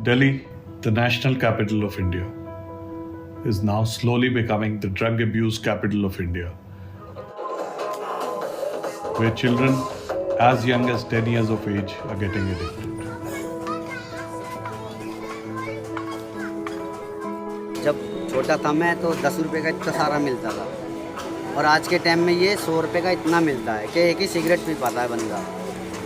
Delhi, the national capital of India, is now slowly becoming the drug abuse capital of India, where children as young as 10 years of age are getting addicted. जब छोटा था मैं तो 10 रुपए का इतना सारा मिलता था और आज के टाइम में ये 100 रुपए का इतना मिलता है कि एक ही सिगरेट पी पाता है बंदा।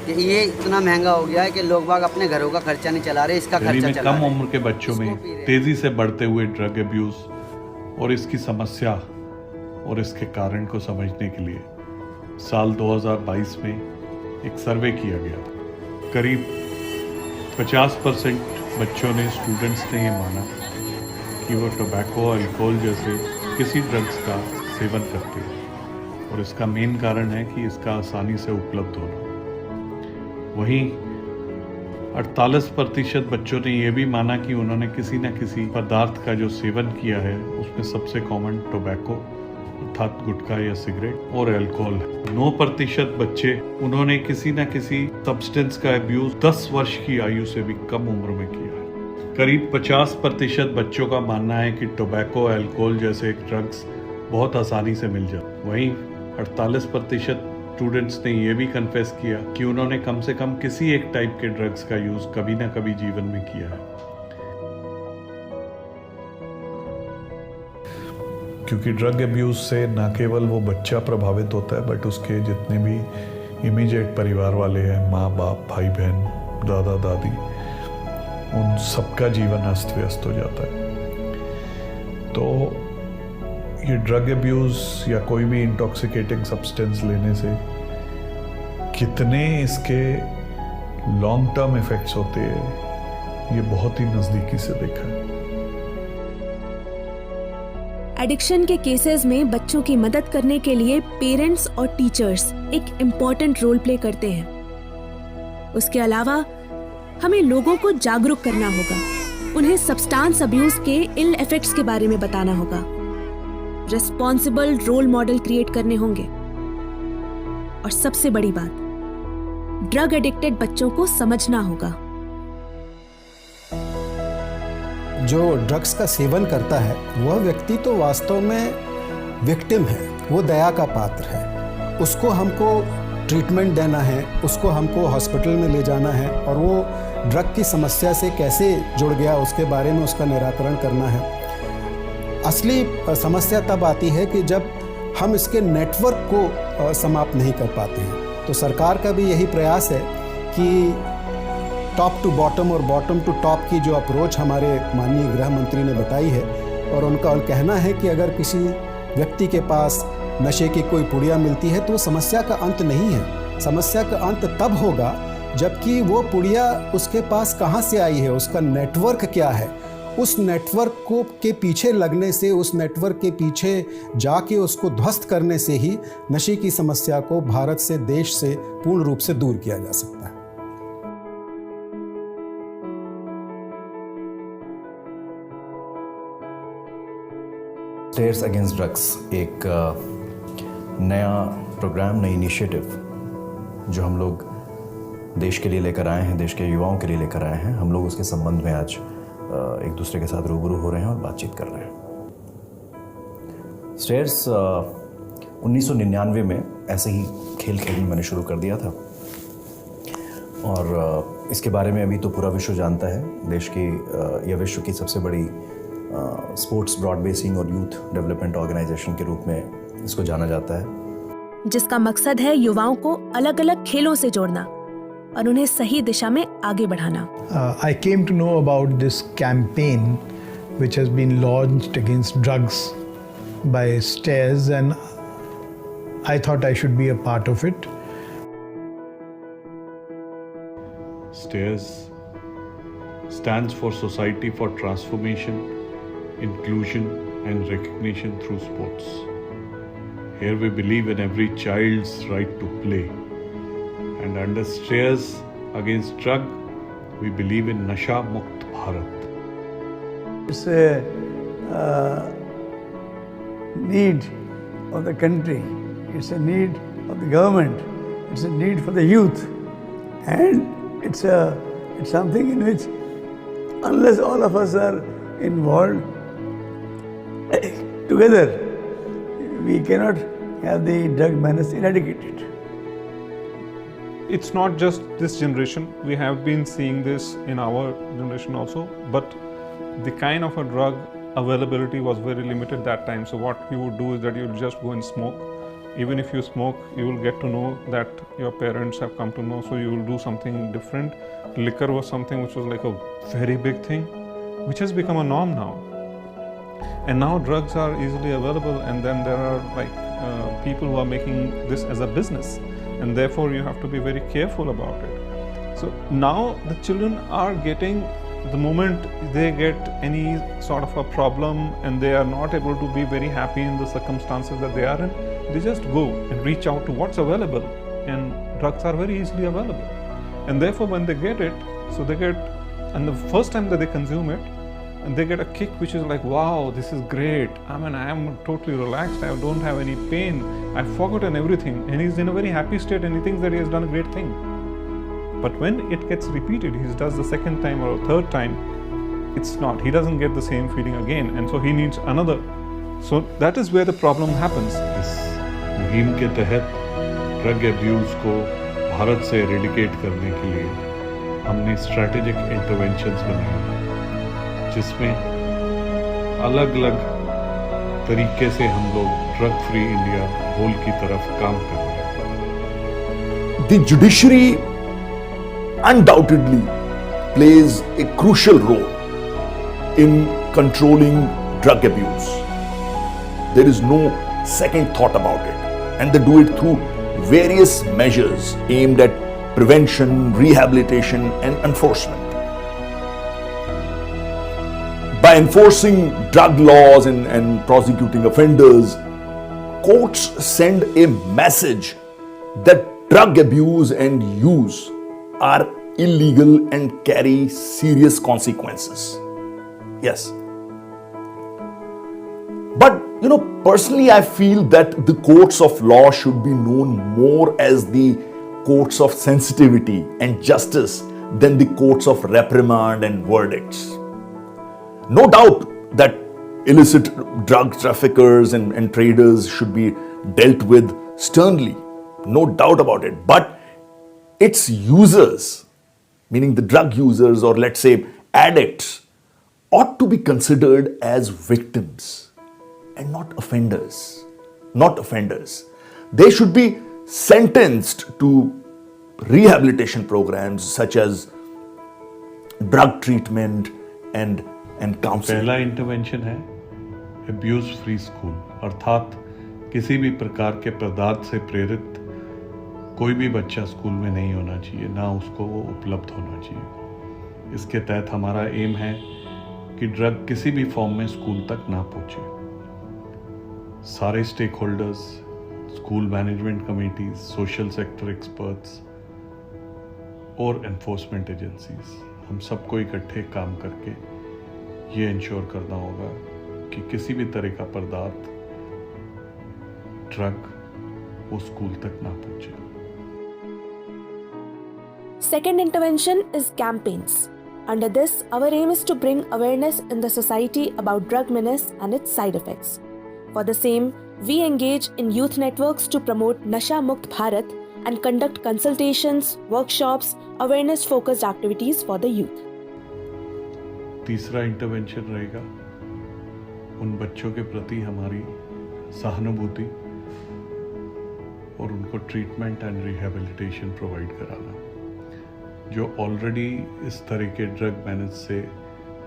कि ये इतना महंगा हो गया है कि लोग बाग अपने घरों का खर्चा नहीं चला रहे, इसका खर्चा चला रहे। कम उम्र के बच्चों में तेजी से बढ़ते हुए ड्रग अब्यूज और इसकी समस्या और इसके कारण को समझने के लिए साल 2022 में एक सर्वे किया गया। करीब 50% बच्चों ने, स्टूडेंट्स ने ये माना कि वो टोबैको, अल्कोहल जैसे किसी ड्रग्स का सेवन करते हैं और इसका मेन कारण है कि इसका आसानी से उपलब्ध होना। वहीं 48% बच्चों ने यह भी माना कि उन्होंने किसी न किसी पदार्थ का जो सेवन किया है उसमें सबसे कॉमन टोबैको अर्थात गुटखा या सिगरेट और अल्कोहल है। 9% बच्चे उन्होंने किसी न किसी सब्सटेंस का अब्यूज 10 वर्ष की आयु से भी कम उम्र में किया है। करीब 50% बच्चों का मानना है कि टोबैको, अल्कोहल जैसे ड्रग्स बहुत आसानी से मिल जाते। वहीं 48% स्टूडेंट्स ने यह भी कन्फेस किया कि उन्होंने कम से कम किसी एक टाइप के ड्रग्स का यूज कभी ना कभी जीवन में किया है। क्योंकि ड्रग अब्यूज से न केवल वो बच्चा प्रभावित होता है बट उसके जितने भी इमीडिएट परिवार वाले हैं, माँ बाप, भाई बहन, दादा दादी, उन सबका जीवन अस्त व्यस्त हो जाता है। तो ये ड्रग अब्यूज या कोई भी इंटॉक्सिकेटिंग सब्सटेंस लेने से कितने इसके लॉन्ग टर्म इफेक्ट्स होते हैं, ये बहुत ही नजदीकी से देखा है। एडिक्शन के केसेस में बच्चों की मदद करने के लिए पेरेंट्स और टीचर्स एक इम्पॉर्टेंट रोल प्ले करते हैं। उसके अलावा हमें लोगों को जागरूक करना होगा, उन्हें सब्सटेंस अब्यूज के इल इफेक्ट्स के बारे में बताना होगा, रिस्पॉन्सिबल रोल मॉडल क्रिएट करने होंगे और सबसे बड़ी बात, ड्रग एडिक्टेड बच्चों को समझना होगा। जो ड्रग्स का सेवन करता है वह व्यक्ति तो वास्तव में विक्टिम है, वो दया का पात्र है। उसको हमको ट्रीटमेंट देना है, उसको हमको हॉस्पिटल में ले जाना है और वो ड्रग की समस्या से कैसे जुड़ गया उसके बारे में उसका निराकरण करना है। असली समस्या तब आती है कि जब हम इसके नेटवर्क को समाप्त नहीं कर पाते हैं। तो सरकार का भी यही प्रयास है कि टॉप टू बॉटम और बॉटम टू टॉप की जो अप्रोच हमारे माननीय गृह मंत्री ने बताई है, और उनका कहना है कि अगर किसी व्यक्ति के पास नशे की कोई पुड़िया मिलती है तो समस्या का अंत नहीं है। समस्या का अंत तब होगा जबकि वो पुड़िया उसके पास कहाँ से आई है, उसका नेटवर्क क्या है। उस नेटवर्क को के पीछे लगने से, उस नेटवर्क के पीछे जाके उसको ध्वस्त करने से ही नशे की समस्या को भारत से, देश से पूर्ण रूप से दूर किया जा सकता है। स्टेयर्स अगेंस्ट ड्रग्स एक नया प्रोग्राम, नई इनिशिएटिव जो हम लोग देश के लिए लेकर आए हैं, देश के युवाओं के लिए लेकर आए हैं। हम लोग उसके संबंध में आज एक दूसरे के साथ रूबरू हो रहे हैं और बातचीत कर रहे हैं। स्टेयर्स 1999 में ऐसे ही खेल में मैंने शुरू कर दिया था और इसके बारे में अभी तो पूरा विश्व जानता है। देश की या विश्व की सबसे बड़ी स्पोर्ट्स ब्रॉड बेसिंग और यूथ डेवलपमेंट ऑर्गेनाइजेशन के रूप में इसको जाना जाता है, जिसका मकसद है युवाओं को अलग अलग खेलों से जोड़ना और उन्हें सही दिशा में आगे बढ़ाना। I came to know about this campaign which has been launched against drugs by STAIRS and I thought I should be a part of it. STAIRS stands for Society for Transformation, Inclusion and Recognition through Sports. Here we believe in every child's right to play. And under STAIRS against drug, we believe in Nasha Mukt Bharat. It's a need of the country, it's a need of the government, it's a need for the youth, and it's something in which unless all of us are involved together, we cannot have the drug menace eradicated. It's not just this generation, we have been seeing this in our generation also, but the kind of a drug availability was very limited that time. So what you would do is that you would just go and smoke. Even if you smoke, you will get to know that your parents have come to know, so you will do something different. Liquor was something which was like a very big thing, which has become a norm now. And now drugs are easily available, and then there are people who are making this as a business, and therefore you have to be very careful about it. So now the children are getting, the moment they get any sort of a problem and they are not able to be very happy in the circumstances that they are in, they just go and reach out to what's available, and drugs are very easily available. And therefore when they get it, so they get, and the first time that they consume it, and they get a kick which is like, wow, this is great. I mean, I am totally relaxed. I don't have any pain. I've forgotten everything. And he's in a very happy state and he thinks that he has done a great thing. But when it gets repeated, he does the second time or a third time, it's not. He doesn't get the same feeling again. And so he needs another. So that is where the problem happens. इस मुहिम के तहत drug abuse को भारत से eradicate करने के लिए हमने स्ट्रैटेजिक इंटरवेंशंस बनाए, जिसमें अलग अलग तरीके से हम लोग ड्रग फ्री इंडिया गोल की तरफ काम कर रहे हैं. The judiciary undoubtedly plays a crucial role in controlling drug abuse. There is no second thought about it, and they do it through various measures aimed at prevention, rehabilitation, and enforcement. By enforcing drug laws and prosecuting offenders, courts send a message that drug abuse and use are illegal and carry serious consequences. Yes. But, personally I feel that the courts of law should be known more as the courts of sensitivity and justice than the courts of reprimand and verdicts. No doubt that illicit drug traffickers and traders should be dealt with sternly. No doubt about it. But its users, meaning the drug users or let's say addicts, ought to be considered as victims and not offenders. Not offenders. They should be sentenced to rehabilitation programs such as drug treatment and counseling. पहला intervention है abuse free school, अर्थात किसी भी प्रकार के पदार्थ से प्रेरित कोई भी बच्चा स्कूल में नहीं होना चाहिए, ना उसको वो उपलब्ध होना चाहिए. इसके तहत हमारा एम है कि ड्रग किसी भी फॉर्म में स्कूल तक ना पहुंचे. सारे stakeholders, school management committees, social sector experts और एनफोर्समेंट एजेंसीज, हम सबको इकट्ठे काम करके ये इंश्योर करना होगा कि किसी भी तरह का पदार्थ, ड्रग, वो स्कूल तक ना पहुंचे. Second intervention is campaigns. Under this, our aim is to bring awareness in the society about drug menace and its side effects. For the same, we engage in youth networks to promote Nasha Mukt Bharat and conduct consultations, workshops, awareness-focused activities for the youth. तीसरा intervention रहेगा उन बच्चों के प्रति हमारी सहानुभूति और उनको ट्रीटमेंट एंड रिहैबिलिटेशन प्रोवाइड कराना, जो ऑलरेडी इस तरह के ड्रग मैनेज से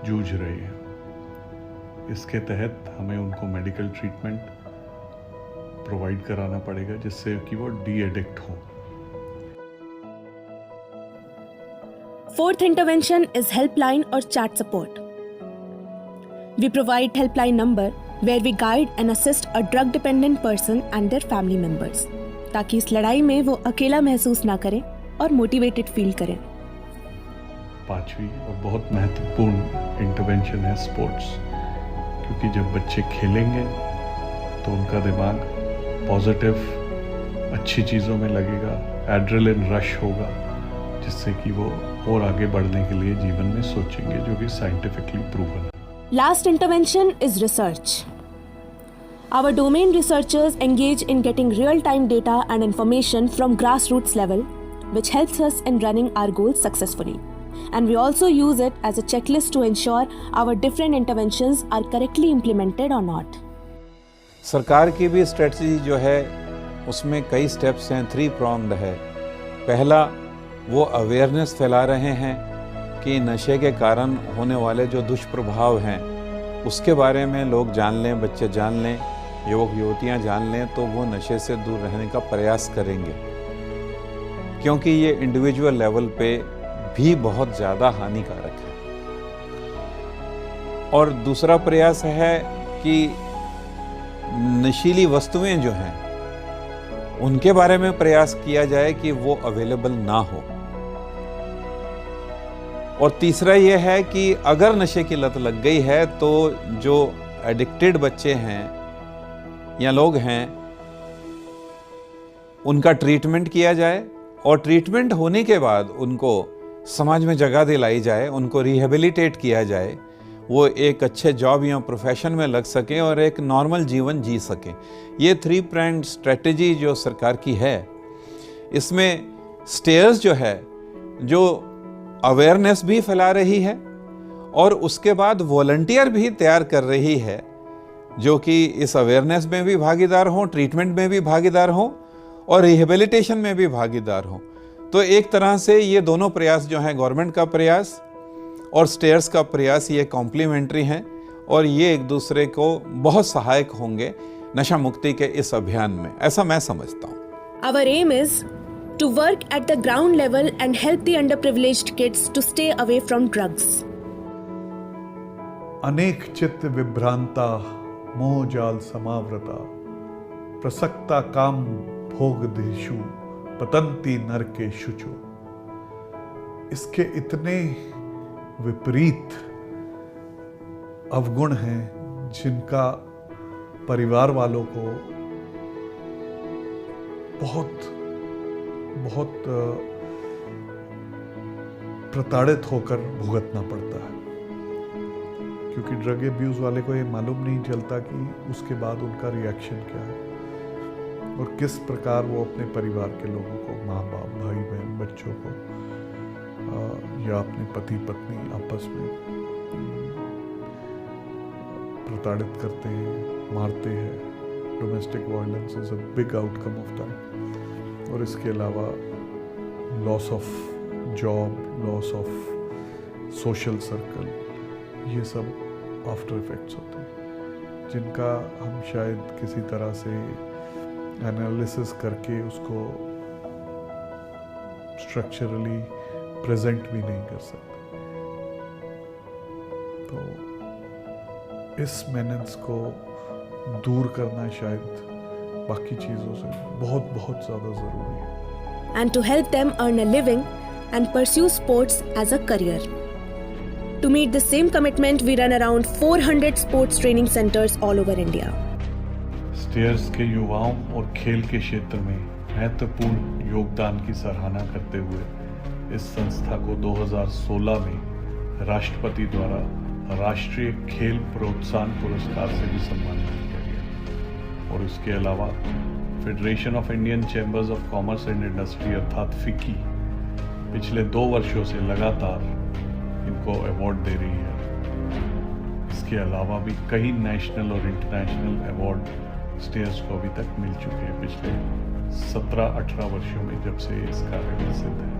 जूझ रहे हैं. इसके तहत हमें उनको मेडिकल ट्रीटमेंट प्रोवाइड कराना पड़ेगा जिससे कि वो डी एडिक्ट हों. Fourth intervention is helpline or chat support. We provide helpline number where we guide and assist a drug dependent person and their family members, ताकि इस लड़ाई में वो अकेला महसूस ना करें और मोटिवेटेड फील करें. पांचवी और बहुत महत्वपूर्ण इंटरवेंशन है स्पोर्ट्स, क्योंकि जब बच्चे खेलेंगे तो उनका दिमाग पॉजिटिव अच्छी चीज़ों में लगेगा, एड्रेनलिन रश होगा जिससे कि वो और आगे बढ़ने के लिए जीवन में सोचेंगे, जो कि साइंटिफिकली प्रूवन है। Last intervention is research. Our domain researchers engage in getting real-time data and information from grassroots level, which helps us in running our goals successfully. And we also use it as a checklist to ensure our different interventions are correctly implemented or not. सरकार की भी strategy जो है उसमें कई steps हैं, 3 pronged है। पहला, वो अवेयरनेस फैला रहे हैं कि नशे के कारण होने वाले जो दुष्प्रभाव हैं उसके बारे में लोग जान लें, बच्चे जान लें, युवक युवतियां जान लें, तो वो नशे से दूर रहने का प्रयास करेंगे, क्योंकि ये इंडिविजुअल लेवल पे भी बहुत ज़्यादा हानिकारक है। और दूसरा प्रयास है कि नशीली वस्तुएं जो हैं उनके बारे में प्रयास किया जाए कि वो अवेलेबल ना हो। और तीसरा ये है कि अगर नशे की लत लग गई है तो जो एडिक्टेड बच्चे हैं या लोग हैं उनका ट्रीटमेंट किया जाए, और ट्रीटमेंट होने के बाद उनको समाज में जगह दिलाई जाए, उनको रिहेबिलिटेट किया जाए, वो एक अच्छे जॉब या प्रोफेशन में लग सकें और एक नॉर्मल जीवन जी सकें। ये 3 pronged स्ट्रेटजी जो सरकार की है, इसमें स्टेयर्स जो है जो अवेयरनेस भी फैला रही है और उसके बाद वॉलंटियर भी तैयार कर रही है जो कि इस अवेयरनेस में भी भागीदार हों, ट्रीटमेंट में भी भागीदार हों और रिहेबिलिटेशन में भी भागीदार हों। तो एक तरह से ये दोनों प्रयास जो हैं, गवर्नमेंट का प्रयास और स्टेयर्स का प्रयास, ये कॉम्प्लीमेंट्री हैं और ये एक दूसरे को बहुत सहायक होंगे नशा मुक्ति के इस अभियान में, ऐसा मैं समझता हूँ। Our aim is to work at the ground level and help the underprivileged kids to stay away from drugs. अनेक चित्त विभ्रांता मोह जाल समावृता प्रसक्ता काम भोग देशु पतंती नरके शुचो। इसके इतने विपरीत अवगुण हैं जिनका परिवार वालों को बहुत प्रताड़ित होकर भुगतना पड़ता है, क्योंकि ड्रग एब्यूज वाले को ये मालूम नहीं चलता कि उसके बाद उनका रिएक्शन क्या है और किस प्रकार वो अपने परिवार के लोगों को, माँ बाप, भाई बहन, बच्चों को या अपने पति पत्नी आपस में प्रताड़ित करते हैं, मारते हैं। Domestic violence is a big outcome of that. और इसके अलावा loss of job, loss of social circle, ये सब आफ्टर इफेक्ट्स होते हैं जिनका हम शायद किसी तरह से एनालिसिस करके उसको स्ट्रक्चरली प्रेजेंट भी नहीं कर सकते। तो इस मेनेंस को दूर करना शायद बाकी चीज़ों से बहुत ज़्यादा ज़रूरी है। And to help them earn a living and pursue sports as a career. To meet the same commitment, we run around 400 sports training centers all over India. Stairs के युवाओं और खेल के क्षेत्र में महत्वपूर्ण योगदान की सराहना करते हुए इस संस्था को 2016 में राष्ट्रपति द्वारा राष्ट्रीय खेल प्रोत्साहन पुरस्कार से भी सम्मानित किया गया। और इसके अलावा federation of Indian chambers of commerce and industry अर्थात फिक्की पिछले 2 वर्षों से लगातार इनको अवार्ड दे रही है। इसके अलावा भी कई नेशनल और इंटरनेशनल अवार्ड स्टेयर्स को अभी तक मिल चुके हैं पिछले 17-18 वर्षों में, जब से इस कार्य में सिद्ध है।